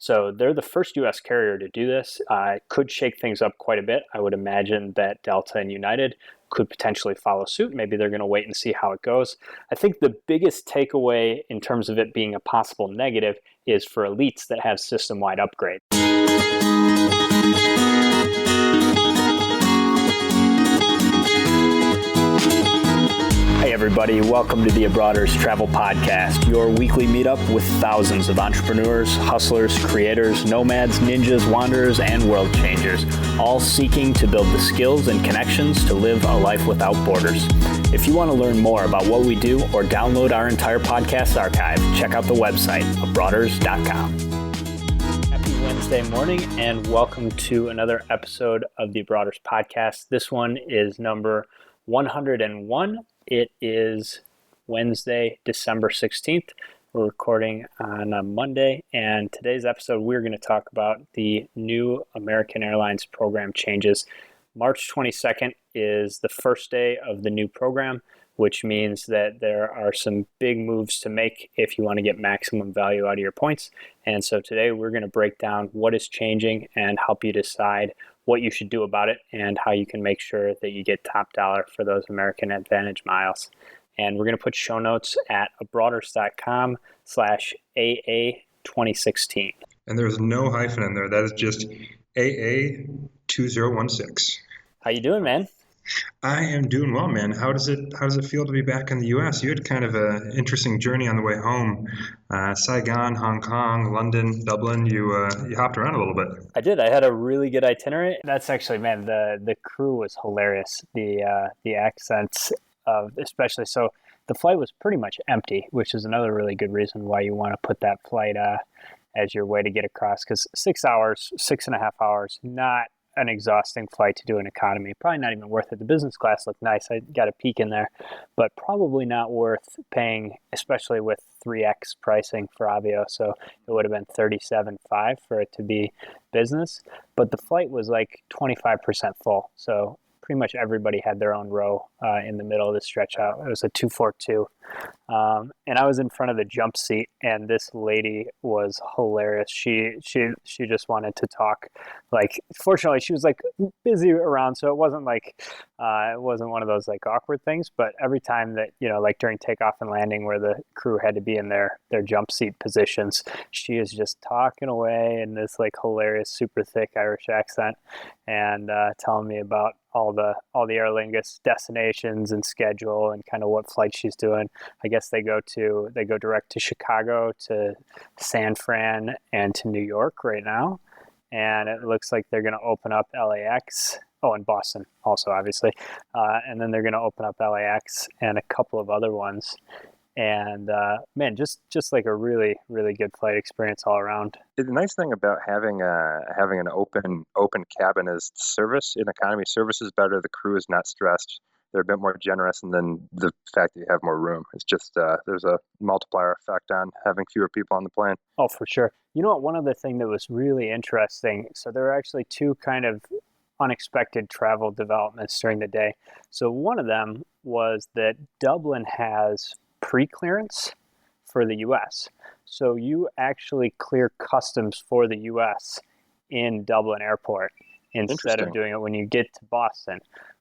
So they're the first U.S. carrier to do this. It could shake things up quite a bit. I would imagine that Delta and United could potentially follow suit. Maybe they're going to wait and see how it goes. I think the biggest takeaway in terms of it being a possible negative is for elites that have system-wide upgrades. Hey everybody, welcome to the AAdvantage Travel Podcast, your weekly meetup with thousands of entrepreneurs, hustlers, creators, nomads, ninjas, wanderers, and world changers, all seeking to build the skills and connections to live a life without borders. If you want to learn more about what we do or download our entire podcast archive, check out the website, AAdvantage.com. Happy Wednesday morning and welcome to another episode of the AAdvantage Podcast. This one is number 101. It is Wednesday, December 16th. We're recording on a Monday, and today's episode we're going to talk about the new American Airlines program changes. March 22nd is the first day of the new program, which means that there are some big moves to make if you want to get maximum value out of your points. And so today we're going to break down what is changing and help you decide what you should do about it and how you can make sure that you get top dollar for those American AAdvantage miles. And we're going to put show notes at abroaders.com/AA2016. And there's no hyphen in there. That is just AA2016. How you doing, man? I am doing well, man. How does it feel to be back in the U.S.? You had kind of an interesting journey on the way home. Saigon, Hong Kong, London, Dublin. You hopped around a little bit. I did. I had a really good itinerary. That's actually, man, the crew was hilarious. The accents of especially so the flight was pretty much empty, which is another really good reason why you want to put that flight as your way to get across, because 6.5 hours, not an exhausting flight to do an economy. Probably not even worth it. The business class looked nice. I got a peek in there, but probably not worth paying, especially with 3x pricing for Avio. So it would have been $37.5 for it to be business. But the flight was like 25% full. So pretty much everybody had their own row in the middle of the stretch out. It was a 242. And I was in front of the jump seat, and this lady was hilarious. She just wanted to talk. Like, fortunately, she was like busy around, so it wasn't like it wasn't one of those like awkward things. But every time that, you know, like during takeoff and landing, where the crew had to be in their jump seat positions, she is just talking away in this like hilarious, super thick Irish accent, and telling me about all the Aer Lingus destinations and schedule and kind of what flight she's doing. I guess they go direct to Chicago, to San Fran, and to New York right now. And it looks like they're going to open up LAX. Oh, and Boston also, obviously. And then they're going to open up LAX and a couple of other ones. And man, just like a really, really good flight experience all around. The nice thing about having an open cabin is service. In economy, service is better. The crew is not stressed. They're a bit more generous, and then the fact that you have more room. It's just there's a multiplier effect on having fewer people on the plane. Oh, for sure. You know what? One other thing that was really interesting. So there were actually two kind of unexpected travel developments during the day. So one of them was that Dublin has pre-clearance for the U.S. So you actually clear customs for the U.S. in Dublin Airport instead of doing it when you get to Boston,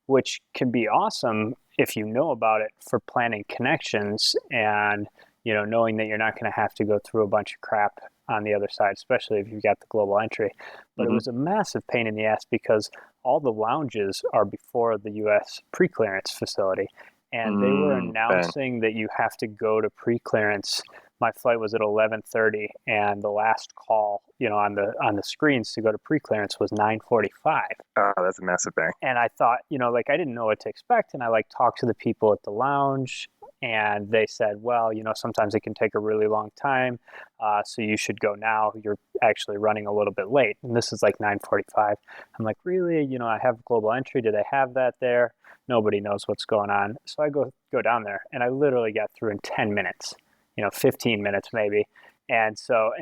which can be awesome if you know about it for planning connections and, you know, knowing that you're not going to have to go through a bunch of crap on the other side, especially if you've got the global entry. But It was a massive pain in the ass because all the lounges are before the U.S. pre-clearance facility. And they were announcing that you have to go to pre-clearance. My flight was at 11:30, and the last call, you know, on the screens to go to pre-clearance was 9:45. Oh, that's a massive thing. And I thought, you know, like I didn't know what to expect, and I like talked to the people at the lounge, and they said, well, you know, sometimes it can take a really long time, so you should go now. You're actually running a little bit late, and this is like 9:45. I'm like, really? You know, I have global entry. Do they have that there? Nobody knows what's going on. So I go down there, and I literally got through in 10 minutes, you know, 15 minutes maybe. And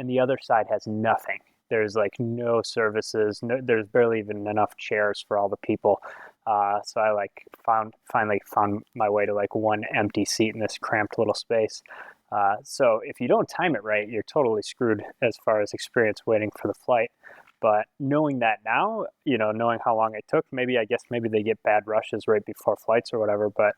the other side has nothing. There's like no services. There's barely even enough chairs for all the people. So I finally found my way to like one empty seat in this cramped little space. So if you don't time it right, you're totally screwed as far as experience waiting for the flight. But knowing that now, knowing how long it took, maybe they get bad rushes right before flights or whatever. But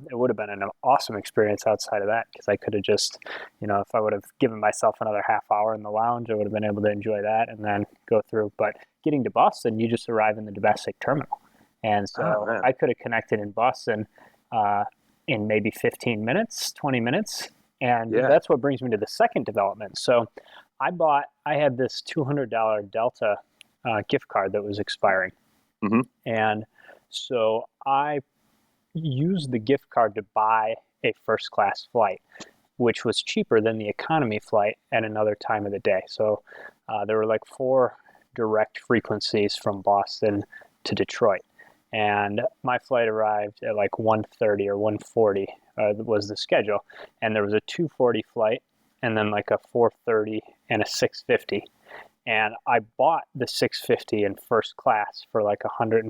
it would have been an awesome experience outside of that, because I could have just, if I would have given myself another half hour in the lounge, I would have been able to enjoy that and then go through. But getting to Boston, you just arrive in the domestic terminal. And so I could have connected in Boston in maybe 15 minutes, 20 minutes. And that's what brings me to the second development. So I had this $200 Delta gift card that was expiring. Mm-hmm. And so I used the gift card to buy a first class flight, which was cheaper than the economy flight at another time of the day. So there were like 4 direct frequencies from Boston to Detroit. And my flight arrived at like 1:30 or 1:40 was the schedule. And there was a 2:40 flight, and then like a 4:30 and a 6:50. And I bought the 6:50 in first class for like $140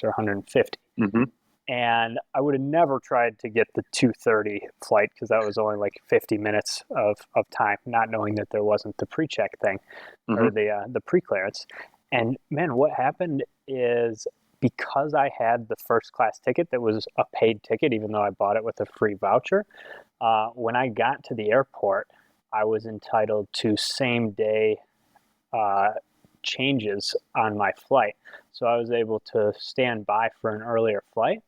or $150. Mm-hmm. And I would have never tried to get the 2:30 flight, because that was only like 50 minutes of time, not knowing that there wasn't the pre-check thing or the pre-clearance. And man, what happened is, because I had the first class ticket that was a paid ticket, even though I bought it with a free voucher, when I got to the airport, I was entitled to same day changes on my flight. So I was able to stand by for an earlier flight.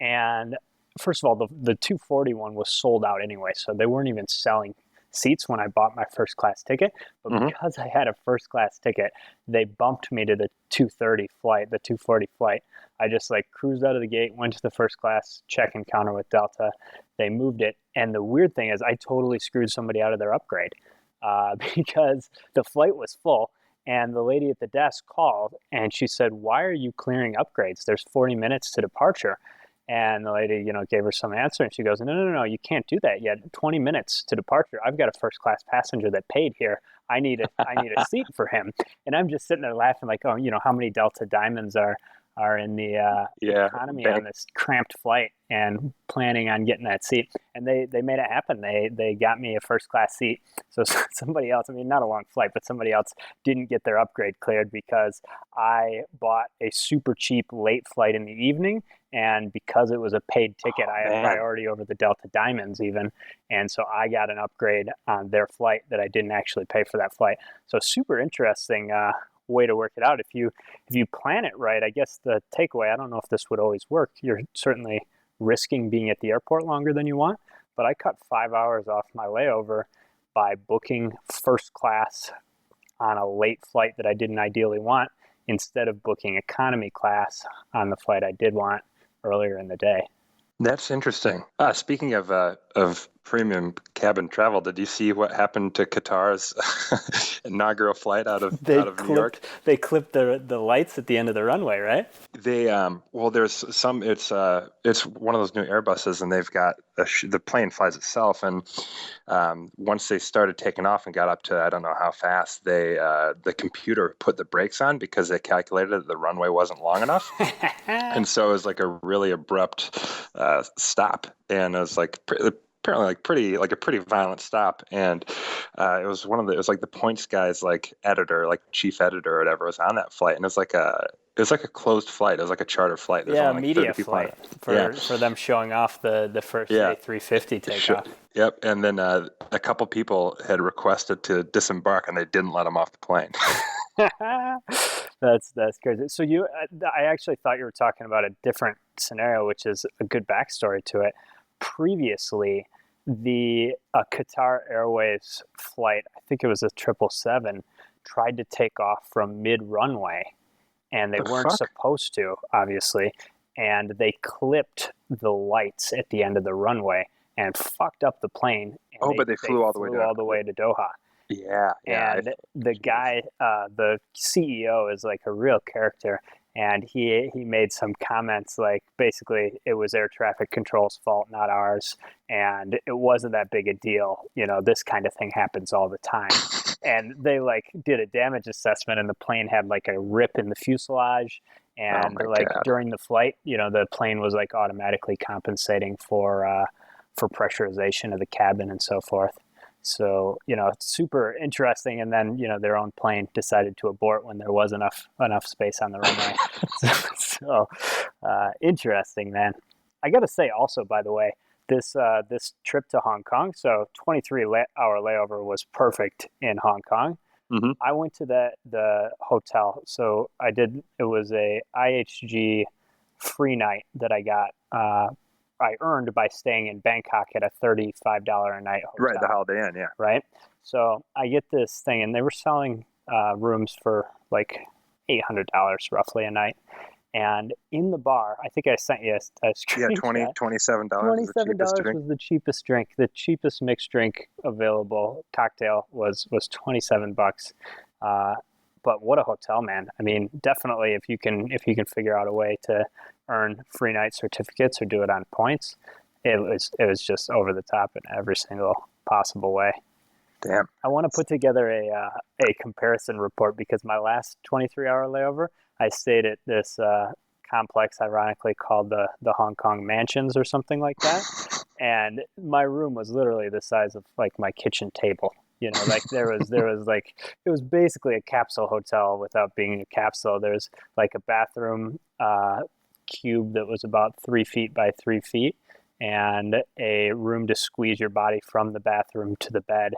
And first of all, the 2:40 one was sold out anyway, so they weren't even selling seats when I bought my first class ticket. But because I had a first class ticket, they bumped me to the 2:30 flight, the 2:40 flight. I just like cruised out of the gate, went to the first class check-in counter with Delta. They moved it. And the weird thing is, I totally screwed somebody out of their upgrade because the flight was full. And the lady at the desk called and she said, "Why are you clearing upgrades? There's 40 minutes to departure." And the lady, gave her some answer, and she goes, No, you can't do that yet. 20 minutes to departure. I've got a first class passenger that paid here. I need a seat for him. And I'm just sitting there laughing like, oh, how many Delta Diamonds are in the economy on this cramped flight, and planning on getting that seat. And they made it happen. They got me a first class seat. So somebody else, not a long flight, but somebody else didn't get their upgrade cleared because I bought a super cheap late flight in the evening. And because it was a paid ticket, I had priority over the Delta Diamonds even. And so I got an upgrade on their flight that I didn't actually pay for that flight. So super interesting way to work it out. If you plan it right, I guess the takeaway, I don't know if this would always work. You're certainly risking being at the airport longer than you want. But I cut 5 hours off my layover by booking first class on a late flight that I didn't ideally want, instead of booking economy class on the flight I did want earlier in the day. That's interesting. Speaking of premium cabin travel, did you see what happened to Qatar's inaugural flight out of New York? They clipped the lights at the end of the runway, right? They there's some. It's one of those new Airbuses, and they've got the plane flies itself. And once they started taking off and got up to I don't know how fast, the computer put the brakes on because they calculated that the runway wasn't long enough, and so it was like a really abrupt stop, and it was like apparently like a pretty violent stop. And it was like the points guy's like editor, like chief editor or whatever, was on that flight, and it was like a closed flight. It was like a charter flight. There's only like media flight for them showing off the first A350 takeoff. Yep. And then a couple people had requested to disembark, and they didn't let them off the plane. That's crazy. So I actually thought you were talking about a different scenario, which is a good backstory to it. Previously, the Qatar Airways flight, I think it was a 777, tried to take off from mid-runway, and they weren't supposed to, obviously, and they clipped the lights at the end of the runway and fucked up the plane. And but they flew all the way to Doha. Yeah. And the guy, the CEO, is like a real character. And he made some comments like, basically, it was air traffic control's fault, not ours. And it wasn't that big a deal. This kind of thing happens all the time. And they like did a damage assessment, and the plane had like a rip in the fuselage. And God. During the flight, the plane was like automatically compensating for for pressurization of the cabin and so forth. So, it's super interesting. And then, their own plane decided to abort when there was enough space on the runway. so interesting, man. I got to say also, by the way, this trip to Hong Kong, so 23-hour layover was perfect in Hong Kong. Mm-hmm. I went to the hotel. So it was a IHG free night that I got. I earned by staying in Bangkok at a $35 a night hotel. Right, the Holiday Inn, yeah. Right. So I get this thing, and they were selling rooms for like $800 roughly a night. And in the bar, I think I sent you a screenshot. Yeah, $27 $27 was the cheapest drink. The cheapest mixed drink available cocktail was $27. But what a hotel, man! I mean, definitely if you can figure out a way to earn free night certificates or do it on points, it was just over the top in every single possible way. Damn. I want to put together a comparison report because my last 23-hour layover, I stayed at this complex, ironically called the Hong Kong Mansions or something like that, and my room was literally the size of like my kitchen table. Like there was like, it was basically a capsule hotel without being a capsule. There's like a bathroom cube that was about 3 feet by 3 feet, and a room to squeeze your body from the bathroom to the bed,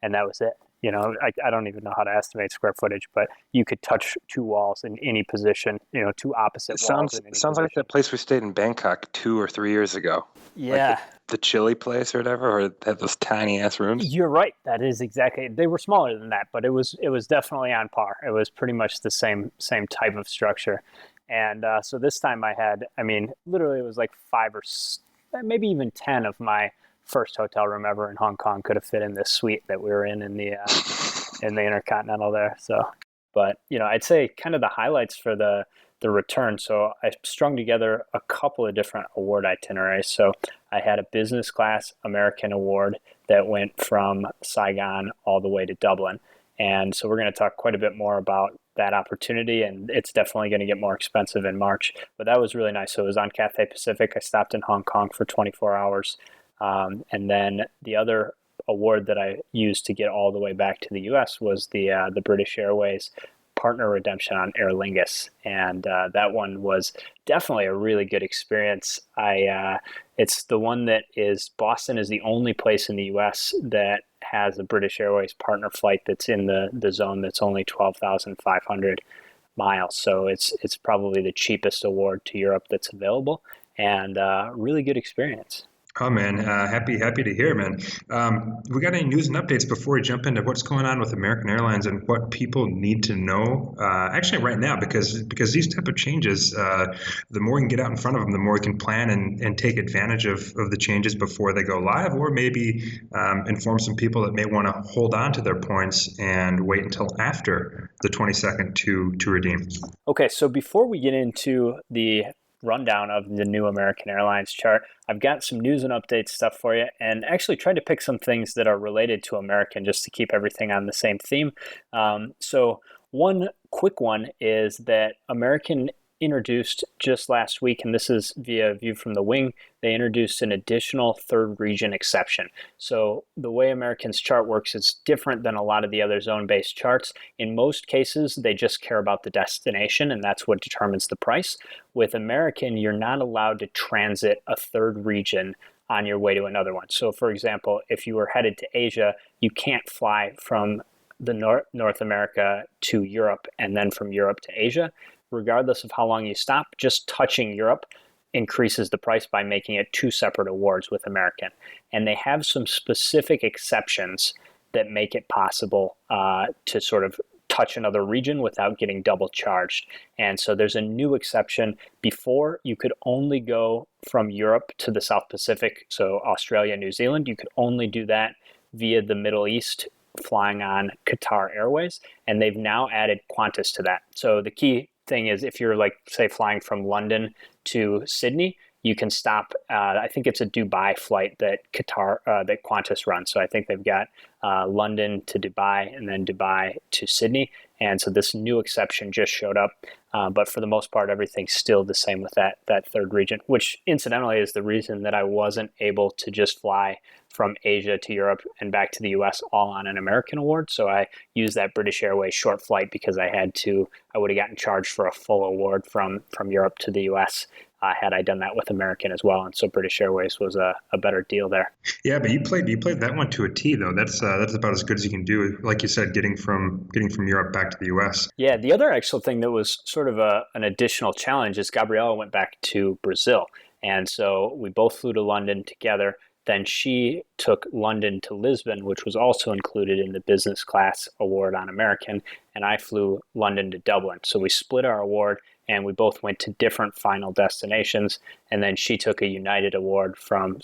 and that was it. I don't even know how to estimate square footage, but you could touch two walls in any position, two opposite walls. Sounds like that place we stayed in Bangkok 2 or 3 years ago. Yeah. Like the chili place or whatever, or had those tiny ass rooms. You're right. That is exactly. They were smaller than that, but it was definitely on par. It was pretty much the same type of structure. And so this time literally it was like 5 or maybe even 10 of my first hotel room ever in Hong Kong could have fit in this suite that we were in the Intercontinental there. So, but I'd say kind of the highlights for the return. So I strung together a couple of different award itineraries. So I had a business class American award that went from Saigon all the way to Dublin. And so we're going to talk quite a bit more about that opportunity, and it's definitely going to get more expensive in March. But that was really nice. So it was on Cathay Pacific. I stopped in Hong Kong for 24 hours. And then the other award that I used to get all the way back to the U.S. was the British Airways partner redemption on Aer Lingus, and that one was definitely a really good experience. It's the one that is Boston is the only place in the U.S. that has a British Airways partner flight that's in the zone that's only 12,500 miles. So it's probably the cheapest award to Europe that's available, and really good experience. Oh man, happy to hear, man. We got any news and updates before we jump into what's going on with American Airlines and what people need to know? Actually, right now, because these type of changes, the more we can get out in front of them, the more we can plan and take advantage of the changes before they go live, or maybe inform some people that may want to hold on to their points and wait until after the 22nd to redeem. Okay, so before we get into the rundown of the new American Airlines chart, I've got some news and updates stuff for you, and actually tried to pick some things that are related to American just to keep everything on the same theme. So one quick one is that American introduced just last week, and this is via View from the Wing, they introduced an additional third region exception. So the way American's chart works is different than a lot of the other zone-based charts. In most cases, they just care about the destination, and that's what determines the price. With American, you're not allowed to transit a third region on your way to another one. So for example, if you were headed to Asia, you can't fly from the North America to Europe and then from Europe to Asia. Regardless of how long you stop, just touching Europe increases the price by making it two separate awards with American. And they have some specific exceptions that make it possible to sort of touch another region without getting double charged. And so there's a new exception. Before, you could only go from Europe to the South Pacific, so Australia, New Zealand. You could only do that via the Middle East, flying on Qatar Airways. And they've now added Qantas to that. So the key thing is if you're like, say, flying from London to Sydney, you can stop. I think it's a Dubai flight that Qantas runs. So I think they've got London to Dubai and then Dubai to Sydney. And so this new exception just showed up. But for the most part, everything's still the same with that third region, which incidentally is the reason that I wasn't able to just fly from Asia to Europe and back to the US all on an American award. So I used that British Airways short flight because I would have gotten charged for a full award from Europe to the US. Had I done that with American as well, and so British Airways was a better deal there. Yeah, but you played that one to a T though. That's about as good as you can do. Like you said, getting from Europe back to the U.S. Yeah, the other actual thing that was sort of an additional challenge is Gabriella went back to Brazil, and so we both flew to London together. Then she took London to Lisbon, which was also included in the business class award on American, and I flew London to Dublin. So we split our award, and we both went to different final destinations. And then she took a United award from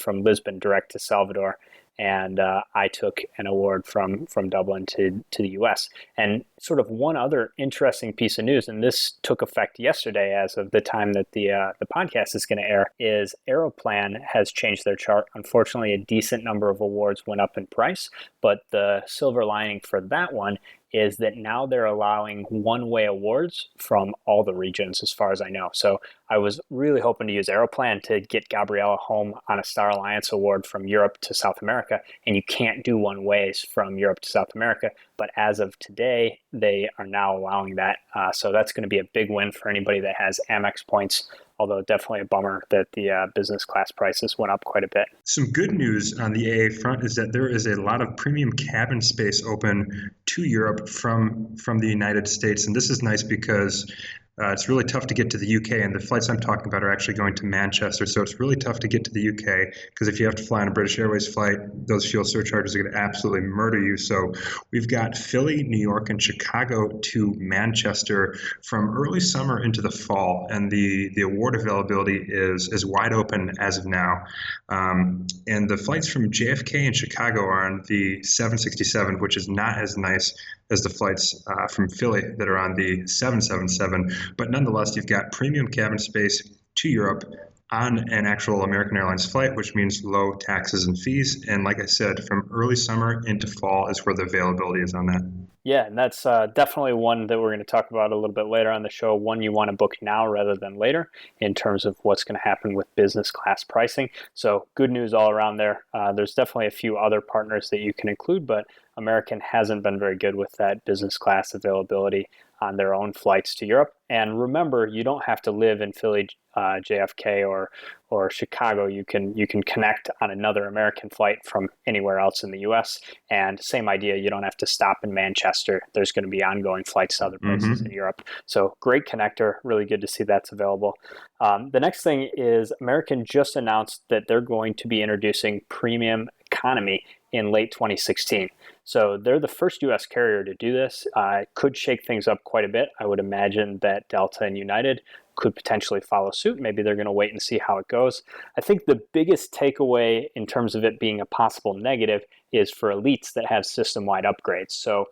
Lisbon direct to Salvador, and I took an award from Dublin to the U.S. And sort of one other interesting piece of news, and this took effect yesterday as of the time that the podcast is going to air, is Aeroplan has changed their chart. Unfortunately, a decent number of awards went up in price, but the silver lining for that one is that now they're allowing one-way awards from all the regions, as far as I know. So I was really hoping to use Aeroplan to get Gabriella home on a Star Alliance award from Europe to South America, and you can't do one-ways from Europe to South America. But as of today, they are now allowing that. So that's going to be a big win for anybody that has Amex points, although definitely a bummer that the business class prices went up quite a bit. Some good news on the AA front is that there is a lot of premium cabin space open to Europe from the United States. And this is nice because it's really tough to get to the UK, and the flights I'm talking about are actually going to Manchester. So it's really tough to get to the UK because if you have to fly on a British Airways flight, those fuel surcharges are going to absolutely murder you. So we've got Philly, New York, and Chicago to Manchester from early summer into the fall, and the award availability is wide open as of now. And the flights from JFK and Chicago are on the 767, which is not as nice as the flights from Philly that are on the 777. But nonetheless, you've got premium cabin space to Europe on an actual American Airlines flight, which means low taxes and fees. And like I said, from early summer into fall is where the availability is on that. Yeah, and that's definitely one that we're going to talk about a little bit later on the show, one you want to book now rather than later in terms of what's going to happen with business class pricing. So good news all around there. There's definitely a few other partners that you can include, but American hasn't been very good with that business class availability on their own flights to Europe. And remember, you don't have to live in Philly, JFK, or Chicago. You can connect on another American flight from anywhere else in the U.S. And same idea, you don't have to stop in Manchester. There's going to be ongoing flights to other places in Europe. So great connector. Really good to see that's available. The next thing is American just announced that they're going to be introducing premium economy in late 2016. So they're the first U.S. carrier to do this. It could shake things up quite a bit. I would imagine that Delta and United could potentially follow suit. Maybe they're going to wait and see how it goes. I think the biggest takeaway in terms of it being a possible negative is for elites that have system-wide upgrades. So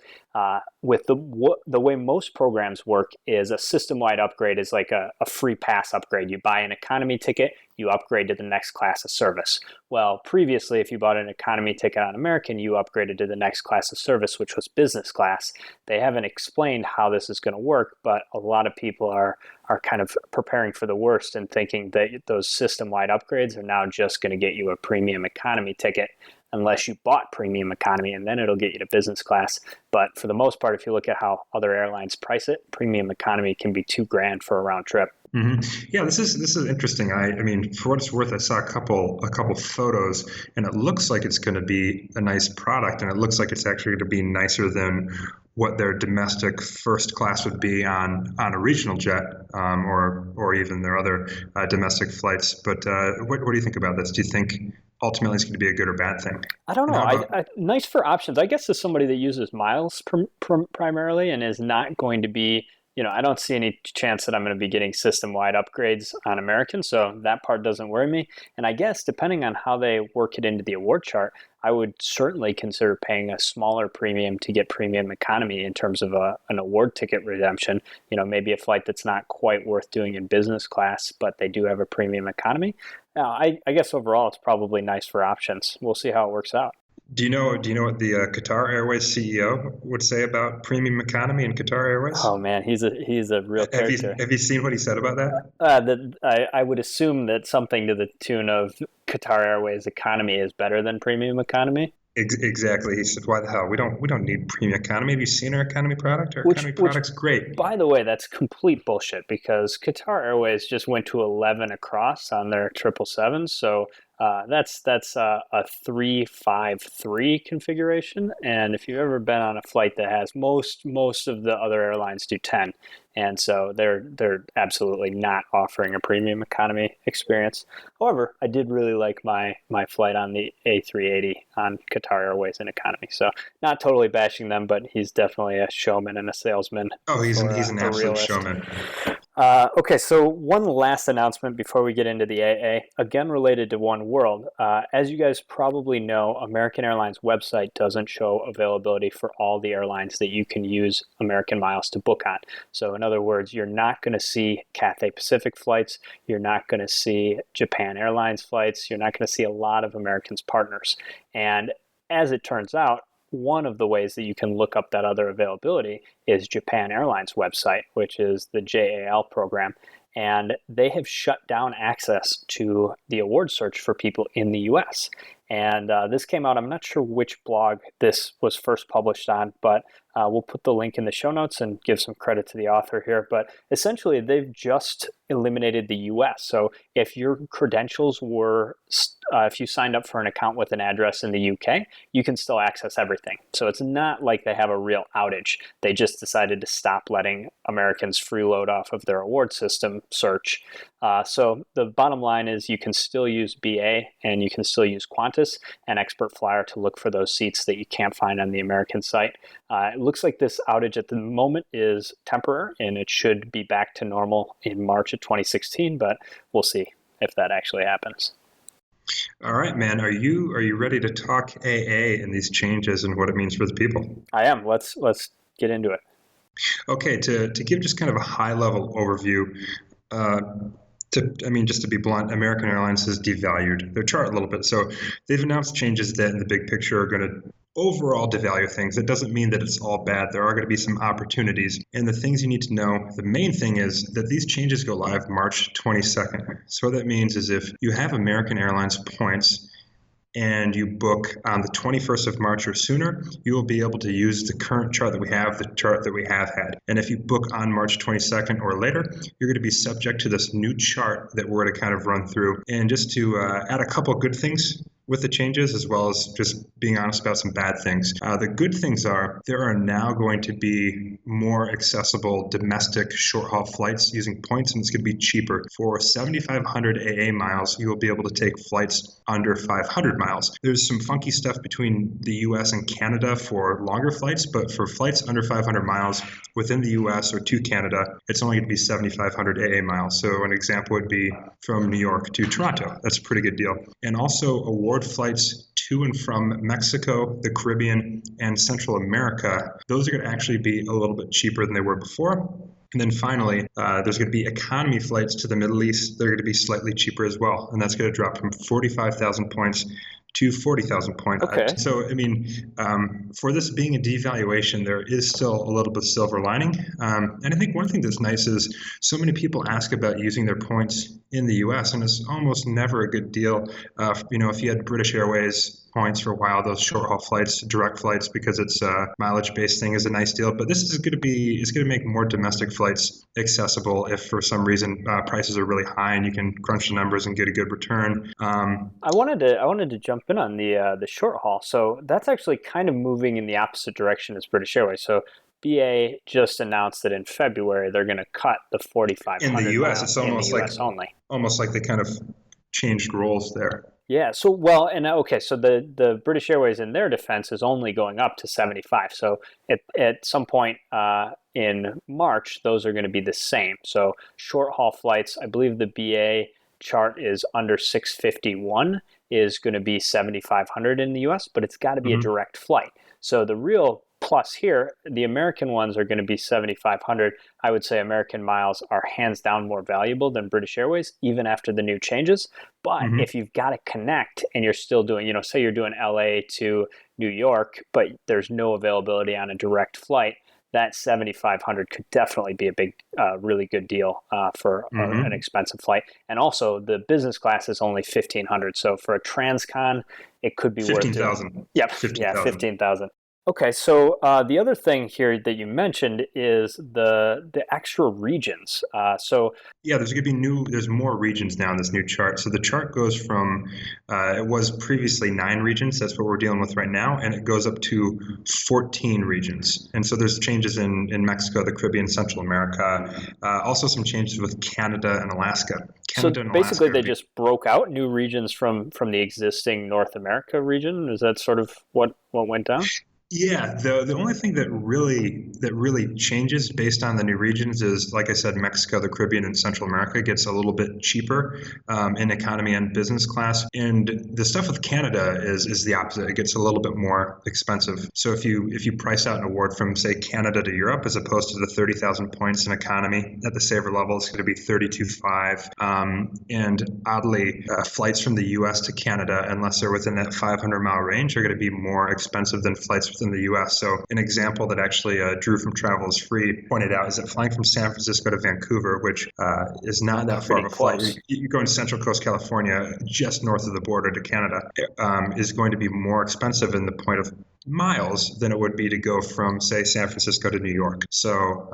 with the way most programs work is a system-wide upgrade is like a free pass upgrade. You buy an economy ticket, you upgrade to the next class of service. Well, previously, if you bought an economy ticket on American, you upgraded to the next class of service, which was business class. They haven't explained how this is going to work, but a lot of people are kind of preparing for the worst and thinking that those system-wide upgrades are now just going to get you a premium economy ticket unless you bought premium economy, and then it'll get you to business class. But for the most part, if you look at how other airlines price it, premium economy can be $2,000 for a round trip. Mm-hmm. Yeah, this is interesting. I mean, for what it's worth, I saw a couple photos, and it looks like it's going to be a nice product, and it looks like it's actually going to be nicer than what their domestic first class would be on a regional jet, or even their other domestic flights. But what do you think about this? Do you think ultimately it's going to be a good or bad thing? I don't know. Nice for options. I guess as somebody that uses miles primarily and is not going to be I don't see any chance that I'm going to be getting system-wide upgrades on American, so that part doesn't worry me. And I guess depending on how they work it into the award chart, I would certainly consider paying a smaller premium to get premium economy in terms of an award ticket redemption. Maybe a flight that's not quite worth doing in business class, but they do have a premium economy. I guess overall it's probably nice for options. We'll see how it works out. Do you know what the Qatar Airways CEO would say about premium economy in Qatar Airways? Oh man, he's a real character. Have you seen what he said about that? I would assume that something to the tune of Qatar Airways economy is better than premium economy. Exactly. He said, "Why the hell? We don't need premium economy. Have you seen our economy product? Our economy product's great." By the way, that's complete bullshit because Qatar Airways just went to 11 across on their 777s. So that's a 353 configuration. And if you've ever been on a flight that has most of the other airlines do 10. And so they're absolutely not offering a premium economy experience. However, I did really like my flight on the A380 on Qatar Airways in economy. So not totally bashing them, but he's definitely a showman and a salesman. Oh, he's an absolute realist. Showman. Okay, so one last announcement before we get into the AA, again related to One World. As you guys probably know, American Airlines website doesn't show availability for all the airlines that you can use American Miles to book on. So in other words, you're not going to see Cathay Pacific flights, you're not going to see Japan Airlines flights, you're not going to see a lot of American's partners. And as it turns out, one of the ways that you can look up that other availability is Japan Airlines website, which is the JAL program. And they have shut down access to the award search for people in the US. And this came out, I'm not sure which blog this was first published on, but we'll put the link in the show notes and give some credit to the author here. But essentially, they've just eliminated the US. So if your credentials were, if you signed up for an account with an address in the UK, you can still access everything. So it's not like they have a real outage. They just decided to stop letting Americans freeload off of their award system search. So the bottom line is you can still use BA and you can still use Qantas and Expert Flyer to look for those seats that you can't find on the American site. It looks like this outage at the moment is temporary and it should be back to normal in March of 2016, but we'll see if that actually happens. All right, man. Are you ready to talk AA and these changes and what it means for the people? I am. Let's get into it. Okay, to give just kind of a high-level overview, just to be blunt, American Airlines has devalued their chart a little bit. So they've announced changes that in the big picture are going to overall devalue things. It doesn't mean that it's all bad. There are going to be some opportunities. And the things you need to know, the main thing is that these changes go live March 22nd. So what that means is if you have American Airlines points and you book on the 21st of March or sooner, you will be able to use the current chart that we have, the chart that we have had. And if you book on March 22nd or later, you're going to be subject to this new chart that we're going to kind of run through. And just to add a couple of good things with the changes, as well as just being honest about some bad things. The good things are there are now going to be more accessible domestic short-haul flights using points, and it's going to be cheaper. For 7,500 AA miles, you will be able to take flights under 500 miles. There's some funky stuff between the US and Canada for longer flights, but for flights under 500 miles within the US or to Canada, it's only going to be 7,500 AA miles. So an example would be from New York to Toronto. That's a pretty good deal. And also award flights to and from Mexico, the Caribbean, and Central America, those are going to actually be a little bit cheaper than they were before. And then finally, there's going to be economy flights to the Middle East. They're going to be slightly cheaper as well. And that's going to drop from 45,000 points to 40,000 points. Okay. So, for this being a devaluation, there is still a little bit of silver lining. And I think one thing that's nice is so many people ask about using their points in the US, and it's almost never a good deal. If you had British Airways points for a while, those short-haul flights, direct flights, because it's a mileage-based thing, is a nice deal. But this is going to make more domestic flights accessible if for some reason prices are really high and you can crunch the numbers and get a good return. I wanted to jump in on the short haul. So that's actually kind of moving in the opposite direction as British Airways. So BA just announced that in February they're going to cut the 4,500 in the US. It's almost in the US only. Almost like they kind of changed roles there. Yeah. So well, and okay. So the British Airways in their defense is only going up to 75. So at some point in March, those are going to be the same. So short haul flights, I believe the BA chart is under 651 is going to be 7,500 in the U.S., but it's got to be a Mm-hmm. direct flight. So the real plus here, the American ones are going to be 7,500. I would say American miles are hands down more valuable than British Airways, even after the new changes. But Mm-hmm. if you've got to connect and you're still doing, say you're doing LA to New York, but there's no availability on a direct flight, that 7,500 could definitely be a big, really good deal for an Mm-hmm. expensive flight. And also, the business class is only 1,500. So for a transcon, it could be worth doing. 15,000. Yep, yeah, 15,000. 15,000. Okay, so the other thing here that you mentioned is the extra regions. So Yeah, there's going to be there's more regions now in this new chart. So the chart goes from, it was previously 9 regions. That's what we're dealing with right now. And it goes up to 14 regions. And so there's changes in Mexico, the Caribbean, Central America, also some changes with Canada and Alaska. so Canada and basically, Alaska are they just broke out new regions from the existing North America region. Is that sort of what went down? Yeah, the only thing that really changes based on the new regions is, like I said, Mexico, the Caribbean, and Central America gets a little bit cheaper in economy and business class, and the stuff with Canada is the opposite. It gets a little bit more expensive. So if you price out an award from, say, Canada to Europe, as opposed to the 30,000 points in economy at the saver level, it's going to be 32.5. And oddly, flights from the U.S. to Canada, unless they're within that 500-mile range, are going to be more expensive than flights in the U.S. So an example that actually Drew from Travel is Free pointed out is that flying from San Francisco to Vancouver, which is not that far Pretty of a flight, close. you're going to Central Coast, California, just north of the border to Canada, is going to be more expensive in the point of miles than it would be to go from, say, San Francisco to New York. So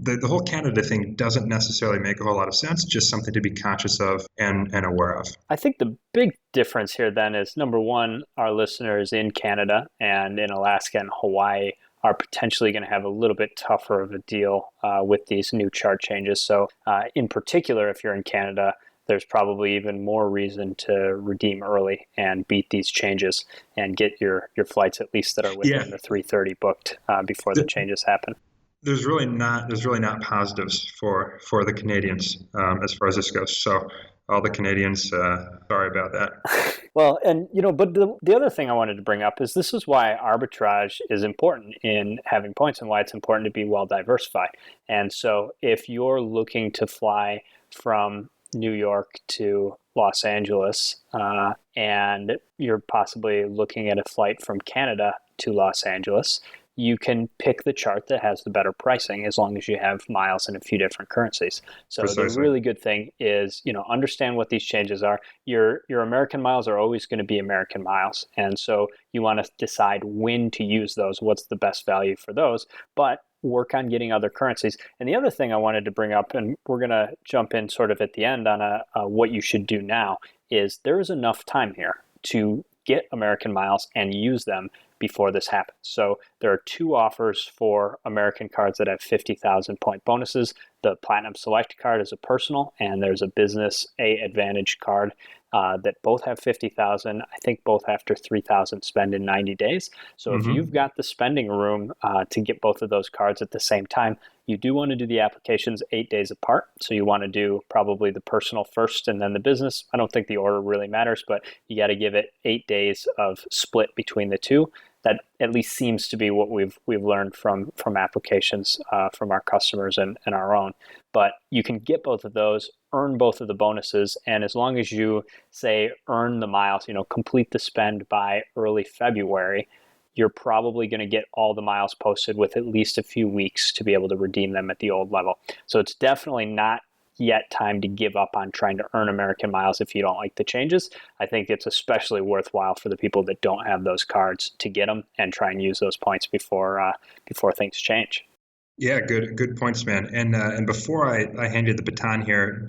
the whole Canada thing doesn't necessarily make a whole lot of sense, just something to be conscious of and aware of. I think the big difference here then is, number one, our listeners in Canada and in Alaska and Hawaii are potentially going to have a little bit tougher of a deal with these new chart changes. So in particular, if you're in Canada, there's probably even more reason to redeem early and beat these changes and get your flights at least that are Yeah, within the 330 booked before the changes happen. there's really not positives for the Canadians as far as this goes. So all the Canadians, sorry about that. Well, and but the other thing I wanted to bring up is this is why arbitrage is important in having points and why it's important to be well diversified. And so if you're looking to fly from New York to Los Angeles, and you're possibly looking at a flight from Canada to Los Angeles, you can pick the chart that has the better pricing as long as you have miles in a few different currencies. So the Precisely. really good thing is, understand what these changes are. Your American miles are always going to be American miles. And so you want to decide when to use those, what's the best value for those, but work on getting other currencies. And the other thing I wanted to bring up, and we're going to jump in sort of at the end on what you should do now, is there is enough time here to get American miles and use them before this happens. So there are 2 offers for American cards that have 50,000 point bonuses. The Platinum Select card is a personal, and there's a business AAdvantage card that both have 50,000. I think both after 3,000 spend in 90 days. So if you've got the spending room to get both of those cards at the same time, you do want to do the applications 8 days apart. So you want to do probably the personal first and then the business. I don't think the order really matters, but you got to give it 8 days of split between the two. That at least seems to be what we've learned from applications from our customers and our own. But you can get both of those, earn both of the bonuses, and as long as you say earn the miles, complete the spend by early February, you're probably going to get all the miles posted with at least a few weeks to be able to redeem them at the old level. So it's definitely not yet time to give up on trying to earn American miles if you don't like the changes. I think it's especially worthwhile for the people that don't have those cards to get them and try and use those points before things change. Yeah, good points, man. And before I hand you the baton here,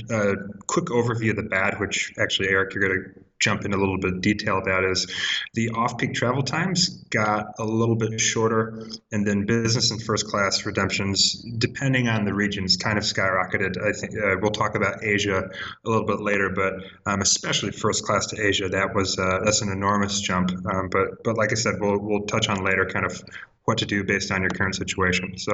quick overview of the bad, which actually, Eric, you're going to jump into a little bit of detail about is the off-peak travel times got a little bit shorter, and then business and first class redemptions, depending on the regions, kind of skyrocketed. I think we'll talk about Asia a little bit later, but especially first class to Asia, that's an enormous jump. But like I said, we'll touch on later kind of what to do based on your current situation. So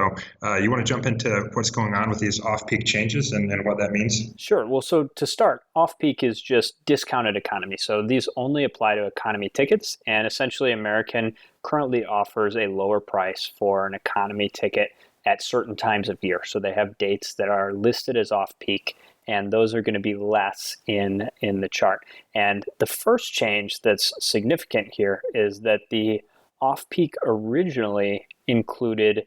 you want to jump into what's going on with these off-peak changes and what that means? Sure. Well, so to start, off-peak is just discounted economy. So these only apply to economy tickets, and essentially American currently offers a lower price for an economy ticket at certain times of year. So they have dates that are listed as off-peak, and those are going to be less in the chart. And the first change that's significant here is that the off-peak originally included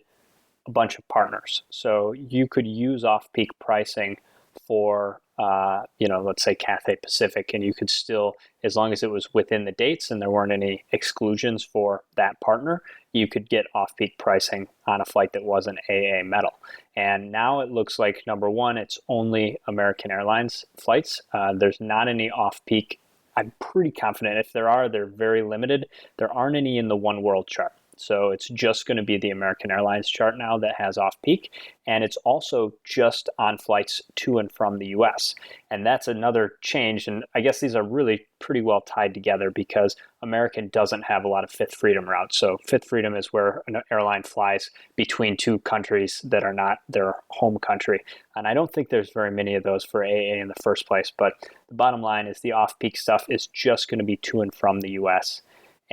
a bunch of partners. So you could use off-peak pricing for, let's say Cathay Pacific, and you could still, as long as it was within the dates and there weren't any exclusions for that partner, you could get off-peak pricing on a flight that wasn't AA metal. And now it looks like, number one, it's only American Airlines flights. There's not any off-peak. I'm pretty confident if there are, they're very limited. There aren't any in the One World chart. So it's just going to be the American Airlines chart now that has off-peak. And it's also just on flights to and from the US. And that's another change. And I guess these are really pretty well tied together because American doesn't have a lot of Fifth Freedom routes. So Fifth Freedom is where an airline flies between two countries that are not their home country. And I don't think there's very many of those for AA in the first place. But the bottom line is the off-peak stuff is just going to be to and from the US.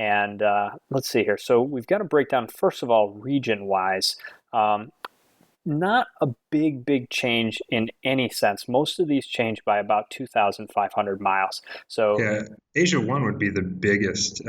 And let's see here. So we've got to break down, first of all, region-wise. Not a big change in any sense. Most of these change by about 2,500 miles. So yeah, Asia 1 would be the biggest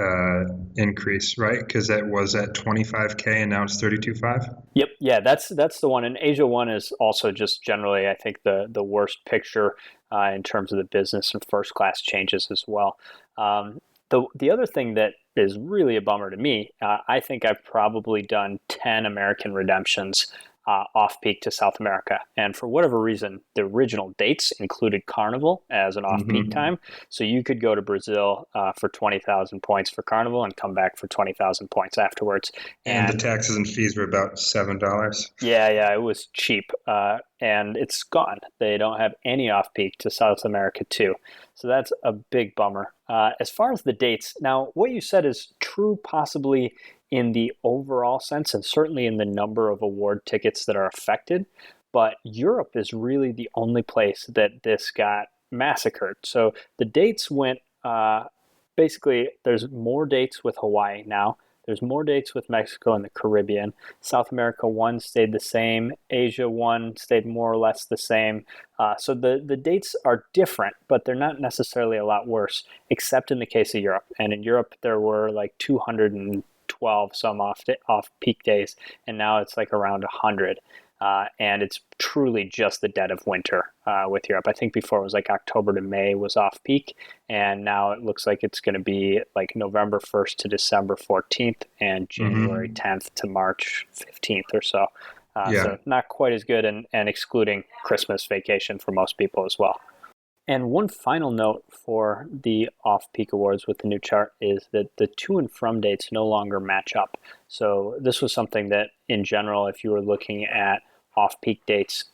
increase, right? Because that was at 25K and now it's 32.5? Yep, yeah, that's the one. And Asia 1 is also just generally, I think, the worst picture in terms of the business and first class changes as well. The other thing that is really a bummer to me, I think I've probably done 10 American redemptions off-peak to South America. And for whatever reason, the original dates included Carnival as an off-peak time. So you could go to Brazil for 20,000 points for Carnival and come back for 20,000 points afterwards. And the taxes and fees were about $7. Yeah, it was cheap. And it's gone. They don't have any off-peak to South America too. So that's a big bummer. As far as the dates, now what you said is true possibly in the overall sense and certainly in the number of award tickets that are affected, but Europe is really the only place that this got massacred. So the dates went, basically there's more dates with Hawaii now. There's more dates with Mexico and the Caribbean. South America 1 stayed the same. Asia 1 stayed more or less the same. So the dates are different, but they're not necessarily a lot worse, except in the case of Europe. And in Europe, there were like 212 some off-peak days, and now it's like around 100. And it's truly just the dead of winter with Europe. I think before it was like October to May was off-peak, and now it looks like it's going to be like November 1st to December 14th and January 10th to March 15th or so. So not quite as good, and excluding Christmas vacation for most people as well. And one final note for the off-peak awards with the new chart is that the to and from dates no longer match up. So this was something that in general, if you were looking at off-peak dates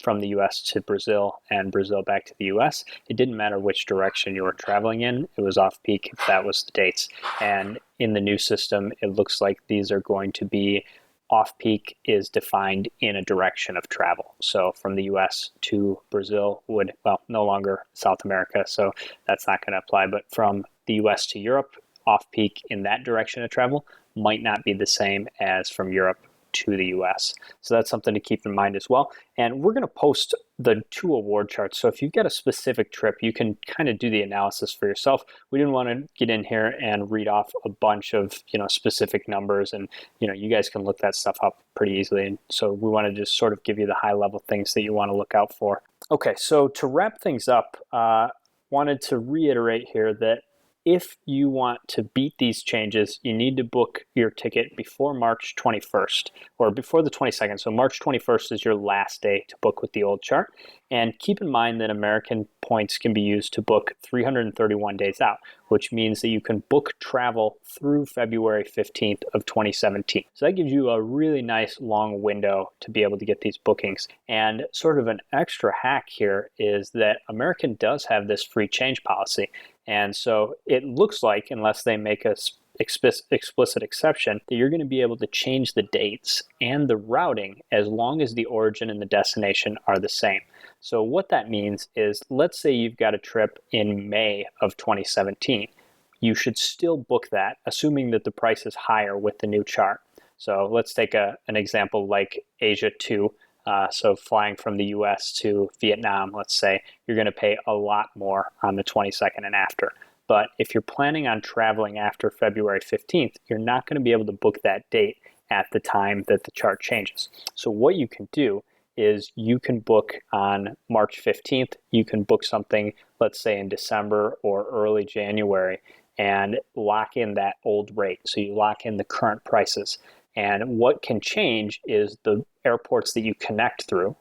from the US to Brazil and Brazil back to the US, it didn't matter which direction you were traveling in, it was off-peak if that was the dates. And in the new system, it looks like these are going to be off-peak is defined in a direction of travel. So from the US to Brazil would, no longer South America, so that's not going to apply. But from the US to Europe, off-peak in that direction of travel might not be the same as from Europe to the US. So that's something to keep in mind as well. And we're going to post the 2 award charts. So if you've got a specific trip, you can kind of do the analysis for yourself. We didn't want to get in here and read off a bunch of, specific numbers, and, you guys can look that stuff up pretty easily. And so we want to just sort of give you the high level things that you want to look out for. Okay, so to wrap things up, wanted to reiterate here that if you want to beat these changes, you need to book your ticket before March 21st or before the 22nd. So March 21st is your last day to book with the old chart. And keep in mind that American points can be used to book 331 days out, which means that you can book travel through February 15th of 2017. So that gives you a really nice long window to be able to get these bookings. And sort of an extra hack here is that American does have this free change policy. And so it looks like, unless they make a explicit exception, that you're going to be able to change the dates and the routing as long as the origin and the destination are the same. So what that means is, let's say you've got a trip in May of 2017. You should still book that, assuming that the price is higher with the new chart. So let's take an example like Asia 2. So flying from the US to Vietnam, let's say, you're going to pay a lot more on the 22nd and after. But if you're planning on traveling after February 15th, you're not going to be able to book that date at the time that the chart changes. So what you can do is you can book on March 15th, you can book something, let's say in December or early January, and lock in that old rate. So you lock in the current prices. And what can change is the airports that you connect through.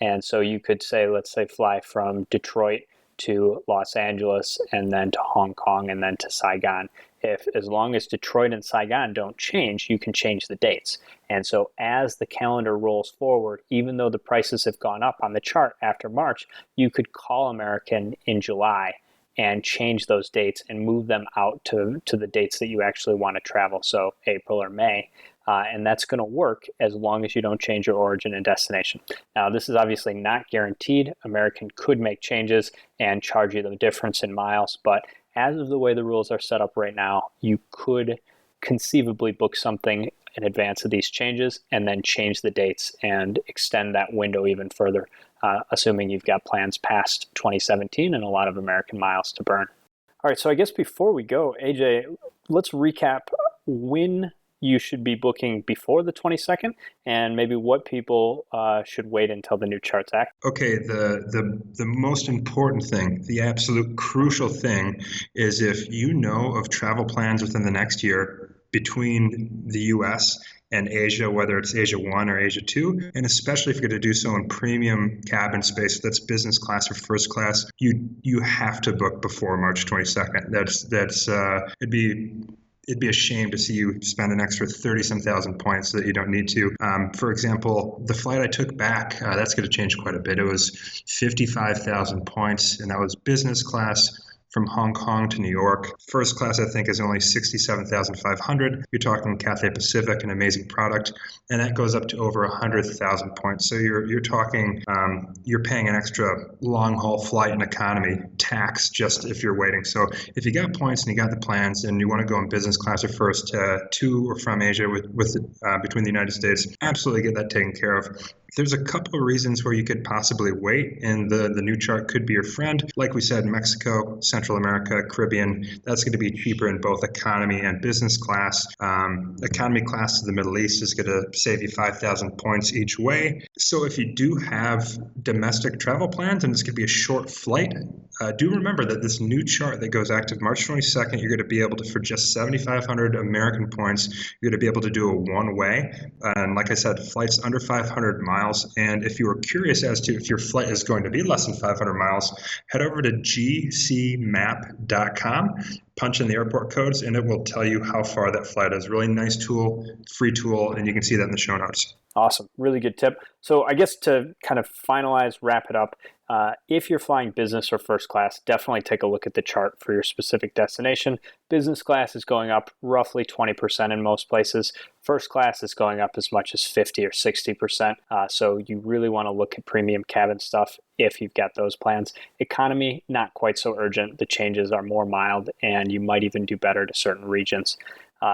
And so you could say, let's say, fly from Detroit to Los Angeles and then to Hong Kong and then to Saigon. As long as Detroit and Saigon don't change, you can change the dates. And so as the calendar rolls forward, even though the prices have gone up on the chart after March, you could call American in July and change those dates and move them out to the dates that you actually want to travel, so April or May. And that's going to work as long as you don't change your origin and destination. Now, this is obviously not guaranteed. American could make changes and charge you the difference in miles, but as of the way the rules are set up right now, you could conceivably book something in advance of these changes and then change the dates and extend that window even further, assuming you've got plans past 2017 and a lot of American miles to burn. All right, so I guess before we go, AJ, let's recap when you should be booking before the 22nd and maybe what people should wait until the new charts act. Okay, the most important thing, the absolute crucial thing, is if you know of travel plans within the next year between the US and Asia, whether it's Asia 1 or Asia 2, and especially if you're going to do so in premium cabin space, that's business class or first class, you have to book before March 22nd. It'd be a shame to see you spend an extra 30-some thousand points that you don't need to. For example, the flight I took back, that's going to change quite a bit. It was 55,000 points, and that was business class from Hong Kong to New York. First class, I think, is only 67,500. You're talking Cathay Pacific, an amazing product, and that goes up to over 100,000 points. So you're talking, you're paying an extra long-haul flight and economy tax just if you're waiting. So if you got points and you got the plans and you want to go in business class or first to or from Asia between the United States, absolutely get that taken care of. There's a couple of reasons where you could possibly wait, and the new chart could be your friend. Like we said, Mexico, Central America, Caribbean, that's going to be cheaper in both economy and business class. Economy class to the Middle East is going to save you 5,000 points each way. So if you do have domestic travel plans and it's going to be a short flight, do remember that this new chart that goes active March 22nd, you're going to be able to, for just 7,500 American points, you're going to be able to do a one-way. And like I said, flights under 500 miles. And if you were curious as to if your flight is going to be less than 500 miles, head over to gcmap.com, punch in the airport codes, and it will tell you how far that flight is. Really nice tool, free tool, and you can see that in the show notes. Awesome. Really good tip. So I guess to kind of wrap it up, if you're flying business or first class, definitely take a look at the chart for your specific destination. Business class is going up roughly 20% in most places. First class is going up as much as 50 or 60%. So you really want to look at premium cabin stuff if you've got those plans. Economy, not quite so urgent. The changes are more mild, and you might even do better to certain regions.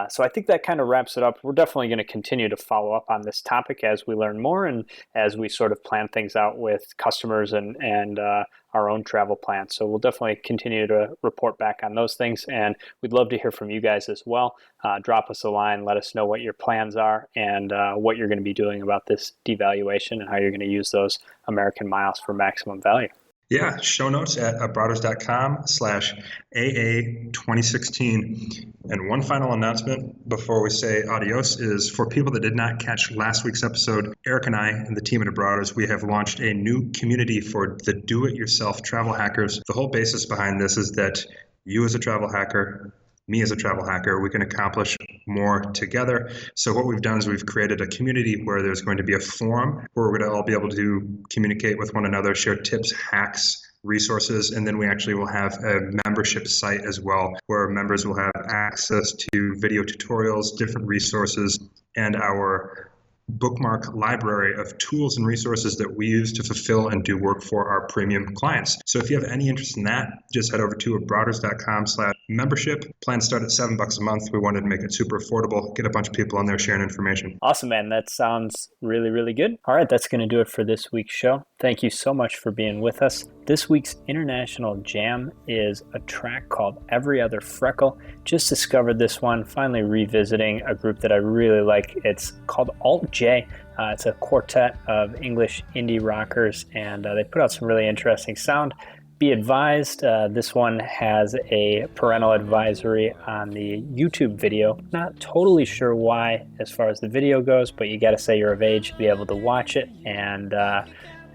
So I think that kind of wraps it up. We're definitely going to continue to follow up on this topic as we learn more and as we sort of plan things out with customers and our own travel plans. So we'll definitely continue to report back on those things, and we'd love to hear from you guys as well. Drop us a line, let us know what your plans are and what you're going to be doing about this devaluation and how you're going to use those American miles for maximum value. Yeah, show notes at abroaders.com/AA2016. And one final announcement before we say adios is for people that did not catch last week's episode, Eric and I and the team at Abroaders, we have launched a new community for the do-it-yourself travel hackers. The whole basis behind this is that you as a travel hacker, me as a travel hacker, we can accomplish more together. So what we've done is we've created a community where there's going to be a forum where we're going to all be able to communicate with one another, share tips, hacks, resources, and then we actually will have a membership site as well where members will have access to video tutorials, different resources, and our bookmark library of tools and resources that we use to fulfill and do work for our premium clients. So if you have any interest in that, just head over to abroaders.com/membership. Plans start at $7 a month. We wanted to make it super affordable, get a bunch of people on there sharing information. Awesome, man. That sounds really, really good. All right, that's going to do it for this week's show. Thank you so much for being with us. This week's international jam is a track called Every Other Freckle. Just discovered this one, finally revisiting a group that I really like. It's called Alt J. It's a quartet of English indie rockers, and they put out some really interesting sound. Be advised, this one has a parental advisory on the YouTube video. Not totally sure why as far as the video goes, but you got to say you're of age to be able to watch it. And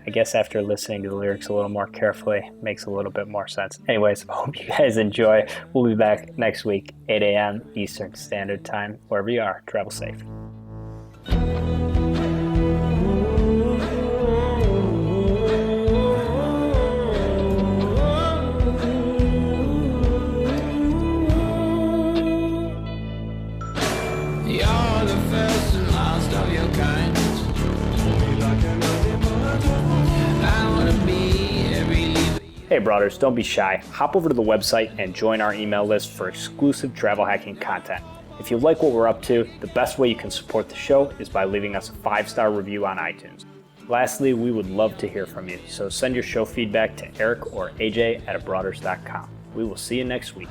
I guess after listening to the lyrics a little more carefully, makes a little bit more sense. Anyways, I hope you guys enjoy. We'll be back next week, 8 a.m. Eastern Standard Time. Wherever you are, travel safe. Hey Brothers, don't be shy. Hop over to the website and join our email list for exclusive travel hacking content. If you like what we're up to, the best way you can support the show is by leaving us a 5-star review on iTunes. Lastly, we would love to hear from you, so send your show feedback to Eric or AJ at abroaders.com. We will see you next week.